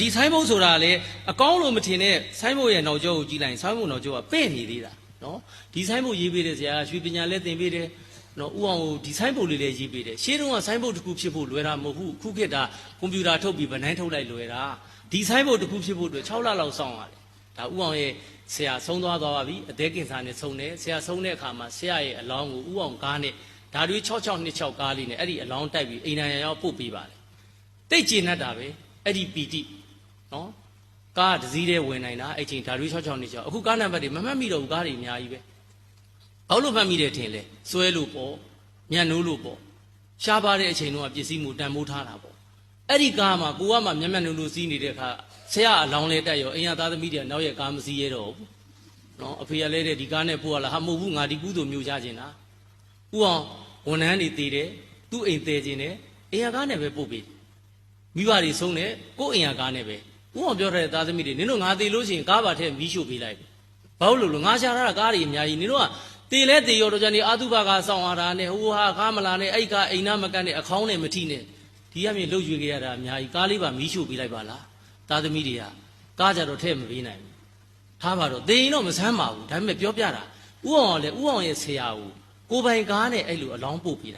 ဒီဆိုင်ဘုတ်ဆိုတာလေအကောင်းလို့မထင်တဲ့ဆိုင်ဘုတ်ရဲ့နောက်ကျောကိုကြည့်လိုက်ဆိုင်ဘုတ်နောက်ကျောကပဲ့နေသေးတာနော်ဒီဆိုင်ဘုတ်ရေးပေးတဲ့ဆရာရွှေပညာလည်းသင်ပေးတယ်နော်ဥအောင်ကိုဒီဆိုင်ဘုတ်လေးလည်းရေးပေးတယ်ရှင်းတုန်းကဆိုင်ဘုတ်တစ်ခုဖြစ်ဖို့လွယ်တာမဟုတ်ဘူးခုခေတ်ဒါကွန်ပျူတာထုတ်ပြီးဗနိုင်းထုတ်လိုက်လွယ်တာဒီဆိုင်ဘုတ်တစ်ခုဖြစ်ဖို့အတွက်6လလောက်စောင့်ရတယ်ဒါဥအောင်ရဲ့ဆရာဆုံးသွားပါပြီအသေးကင်စာနဲ့ဆုံးတယ်ဆရာဆုံးတဲ့အခါမှာဆရာရဲ့အလောင်းကိုဥအောင်ကားနဲ့ဓာတွေ6626ကားလေးနဲ့အဲ့ဒီအလောင်းတိုက်ပြီးအိမ်နိုင်ရောက်ပို့ပေးပါတယ်တိတ်ကျင်တတ်တာပဲအဲ့ဒီပီတိနော်ကားတစ်စီးတည်းဝင်နိုင်တာအဲ့ချိန်ဓာတွေ6626အခုကားနံပါတ်တွေမမှတ်မိတော့ဘူးကားတွေအများကြီးပဲဘာလို့မှတ်မိတယ်ထင်လဲစွဲလို့ပေါ့ညံ့နိုးလို့ပေါ့ရှားပါတဲ့အချိန်တုန်းကပစ္စည်းမှုတန်ဖိုးထားတာပေါ့အဲ့ဒီကားမှာကိုကမှမျက်မျက်နှာလို့စီးနေတဲ့အခါဆရာအလောင်းလဲတက်ရောအိမ်ရသားသမီးတွေနောက်ရဲ့ကားမစီးရတော့ဘူးနော်အဖေကလည်းဒီကားနဲ့ပို့ရလားဟာမဟုတ်ဘူးငါဒီကုသိုလ်မျိုးချခြင်းလားဥအောင်ဝန်ထမ်းတွေတည်တယ်သူ့အိမ်တည်ခြင်းနဲ့အိမ်ရကားနဲ့ပဲပို့ပေးမိဘတွေဆုံးတယ်ကိုယ်အိမ်ရကားနဲ့ပဲဥအောင်ပြောတဲ့သားသမီးတွေနင်တို့ငါတည်လို့ရှိရင်ကားပါထက်မီးရှို့ပေးလိုက်ဘာလို့ငါရှာထားတာကားတွေအများကြီးနင်တို့ကတည်လဲတည်ရောတော့ကြနေအာသုဘကစောင့်ရတာနဲ့ဟိုဟာကားမလာနဲ့အဲ့ကားအိမ်နာမကတ်နဲ့အခေါင်းနဲ့မထိနဲ့ဒီကမြေလှုပ်ရွေခဲ့ရတာအများကြီးကားလေးပါမီးရှို့ပေးလိုက်ပါလားသားသမီးတွေကကားကြတော့ထည့်မပေးနိုင်ဘူးထားပါတော့တင်ရင်တော့မဆမ်းပါဘူးဒါပေမဲ့ပြောပြတာဥအောင်ကလည်းဥအောင်ရဲ့ဆရာကိုပိုင်ကားနဲ့အဲ့လိုအလောင်းပို့ပေး